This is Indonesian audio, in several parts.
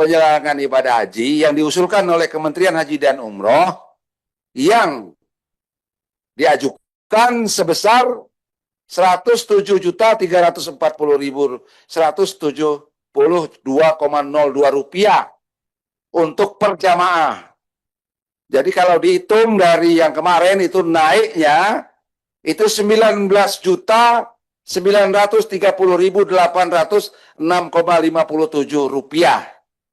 penyelenggaraan ibadah haji yang diusulkan oleh Kementerian Haji dan Umroh yang diajukan sebesar 107.340.172,02 rupiah untuk per jamaah. Jadi kalau dihitung dari yang kemarin itu naiknya itu 19.930.806,57 rupiah.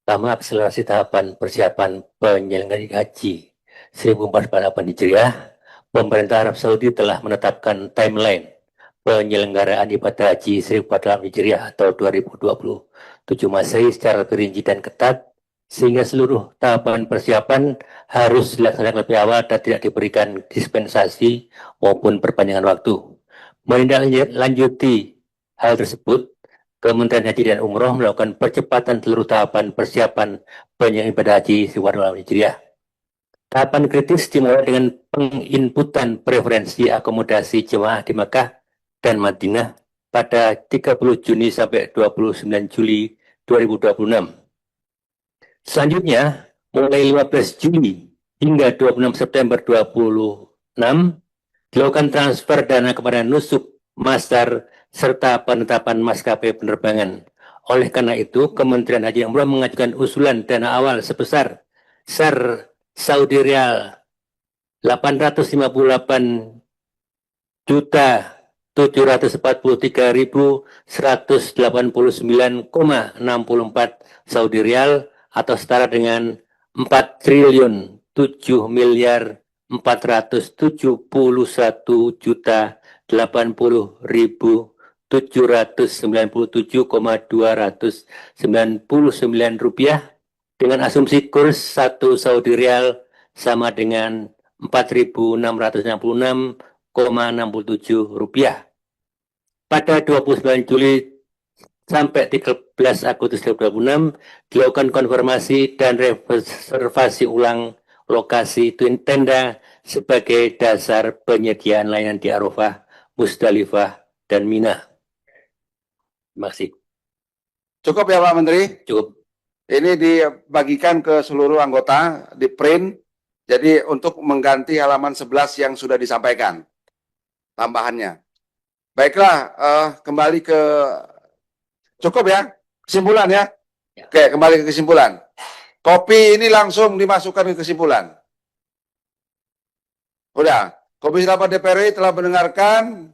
Pertama, akselerasi tahapan persiapan penyelenggaraan haji 1448 Hijriah, pemerintah Arab Saudi telah menetapkan timeline penyelenggaraan ibadah haji 1448 Hijriah atau 2027 Masehi secara perinci dan ketat, sehingga seluruh tahapan persiapan harus dilaksanakan lebih awal dan tidak diberikan dispensasi maupun perpanjangan waktu. Menindaklanjuti hal tersebut, Kementerian Haji dan Umroh melakukan percepatan seluruh tahapan persiapan penyelenggaraan ibadah haji 1448 Hijriah. Tahapan kritis dimulai dengan penginputan preferensi akomodasi jemaah di Makkah dan Madinah pada 30 Juni sampai 29 Juli 2026. Selanjutnya, mulai 15 Juli hingga 26 September 2026, dilakukan transfer dana kepada nusuk, masdar, serta penetapan maskapai penerbangan. Oleh karena itu, Kementerian Haji dan Umroh mengajukan usulan dana awal sebesar SAR Saudi Rial 850.743.189,64 Saudi Rial atau setara dengan 4.071.781.797,299 rupiah dengan asumsi kurs 1 Saudi Rial sama dengan 4.666,67 rupiah. Pada 29 Juli sampai 13 Agustus 2026 dilakukan konfirmasi dan reservasi ulang lokasi tenda sebagai dasar penyediaan layanan di Arafah, Musdalifah, dan Mina. Terima kasih. Cukup ya Pak Menteri? Cukup. Ini dibagikan ke seluruh anggota, di print, jadi untuk mengganti halaman 11 yang sudah disampaikan, tambahannya. Baiklah, kembali ke, cukup ya, kesimpulan ya? Oke, kembali ke kesimpulan. Kopi ini langsung dimasukkan ke kesimpulan. Udah, Komisi 8 DPR RI telah mendengarkan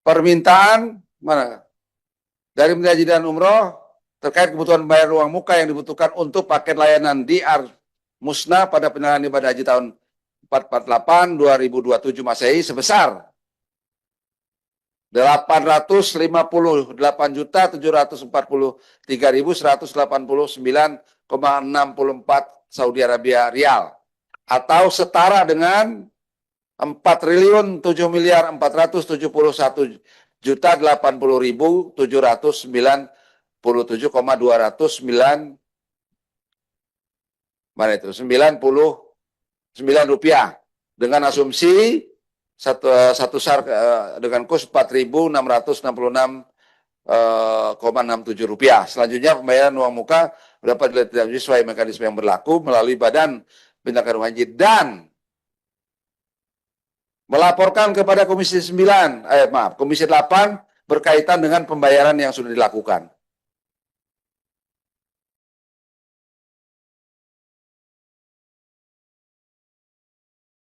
permintaan mana dari Menteri Haji dan Umroh terkait kebutuhan bayar uang muka yang dibutuhkan untuk paket layanan di Musna pada penyelenggaraan ibadah haji tahun 448 2027 Masehi sebesar 850.743.189,64 Saudi Arabia Rial atau setara dengan 4.071.780.797,209 mana itu 99 rupiah dengan asumsi satu SAR dengan kurs 4.666,67 rupiah. Selanjutnya pembayaran uang muka dapat dilakukan sesuai mekanisme yang berlaku melalui Badan Penyelenggaraan Haji dan melaporkan kepada Komisi 8 berkaitan dengan pembayaran yang sudah dilakukan.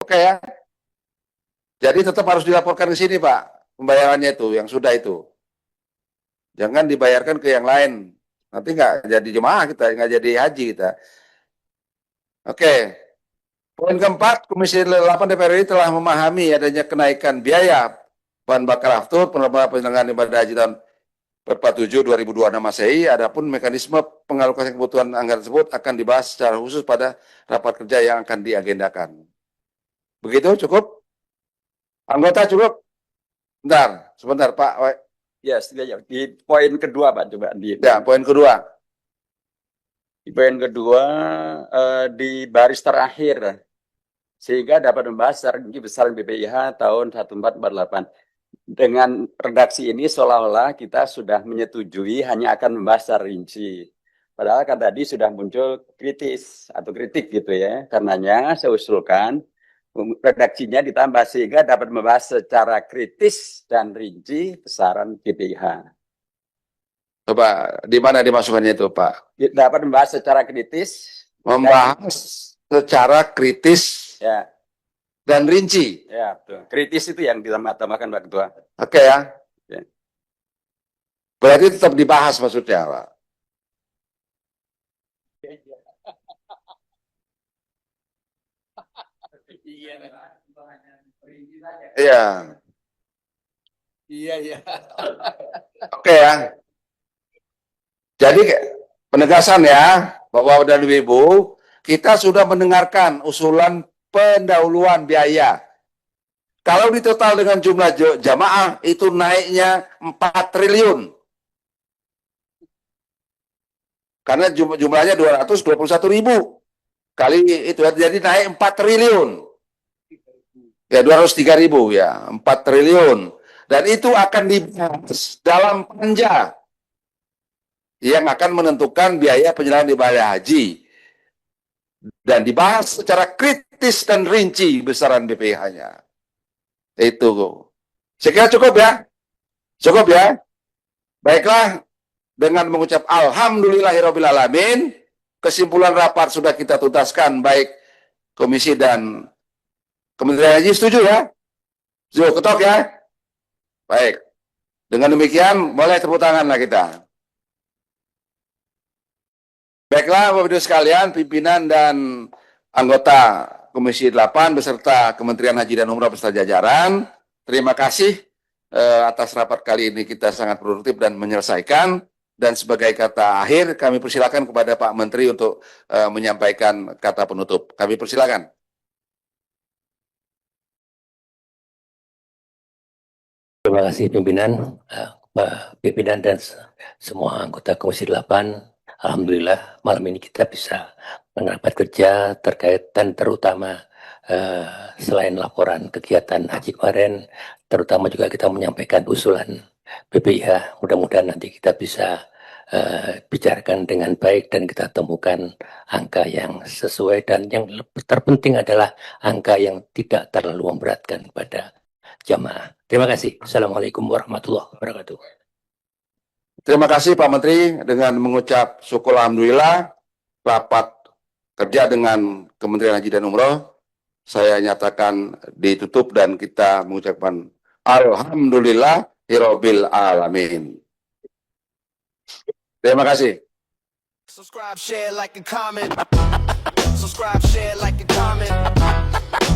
Oke ya. Jadi tetap harus dilaporkan ke sini Pak, pembayarannya itu, yang sudah itu. Jangan dibayarkan ke yang lain. Nanti nggak jadi jemaah kita, nggak jadi haji kita. Oke. Poin keempat, Komisi 8 DPR RI telah memahami adanya kenaikan biaya bahan bakar aftur penyelenggaraan ibadah haji tahun 47 2026 Masehi. Adapun mekanisme pengalokasian kebutuhan anggaran tersebut akan dibahas secara khusus pada rapat kerja yang akan diagendakan. Begitu cukup? Anggota cukup? Sebentar Pak. Ya, di poin kedua Pak, coba Ya, poin kedua. Di poin kedua di baris terakhir sehingga dapat membahas strategi besar BPIH tahun 1448. dengan redaksi ini seolah-olah kita sudah menyetujui hanya akan membahas secara rinci. Padahal kan tadi sudah muncul kritis atau kritik gitu ya. Karenanya saya usulkan redaksinya ditambah sehingga dapat membahas secara kritis dan rinci besaran BPIH. Coba di mana dimasukkannya itu, Pak? Dapat membahas secara kritis. Membahas secara kritis Ya, dan rinci. ya betul. Kritis itu yang ditambahkan Pak Ketua. Oke ya. Ya. Berarti tetap dibahas maksudnya, Pak. Iya. Iya. Oke ya. Jadi penegasan ya, Bapak dan Ibu, kita sudah mendengarkan usulan pendahuluan biaya. Kalau ditotal dengan jumlah jamaah itu naiknya 4 triliun. Karena jumlahnya 221.000 kali itu jadi naik 4 triliun. Ya 203.000 ya, 4 triliun. Dan itu akan dibahas dalam panja yang akan menentukan biaya penyelenggaraan ibadah haji. Dan dibahas secara kritis dan rinci besaran BPIH-nya. Itu. Saya kira cukup ya. Cukup ya. Baiklah, dengan mengucap alhamdulillahirrabbilalamin, kesimpulan rapat sudah kita tuntaskan, baik komisi dan Kementerian Haji. Setuju ya? Setuju, ketok ya? Baik. Dengan demikian, boleh tepuk tangan lah kita. Baiklah, Bapak Ibu sekalian, pimpinan dan anggota Komisi 8 beserta Kementerian Haji dan Umrah beserta jajaran, terima kasih atas rapat kali ini, kita sangat produktif dan menyelesaikan. Dan sebagai kata akhir, kami persilakan kepada Pak Menteri untuk menyampaikan kata penutup. Kami persilakan. Terima kasih pimpinan, pimpinan dan semua anggota Komisi 8. Alhamdulillah malam ini kita bisa merapat kerja terkait dan terutama selain laporan kegiatan haji kemarin, terutama juga kita menyampaikan usulan BPIH. Mudah-mudahan nanti kita bisa bicarakan dengan baik dan kita temukan angka yang sesuai, dan yang terpenting adalah angka yang tidak terlalu memberatkan pada jamaah. Terima kasih. Assalamualaikum warahmatullahi wabarakatuh. Terima kasih Pak Menteri. Dengan mengucap syukur alhamdulillah, rapat kerja dengan Kementerian Haji dan Umroh saya nyatakan ditutup dan kita mengucapkan alhamdulillahirabbil alamin. Terima kasih. Subscribe, share, like, and comment. Subscribe, share, like, and comment.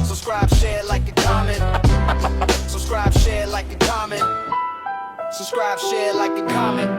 Subscribe, share, like, and comment. Subscribe, share, like, and comment. Subscribe, share, like, and comment.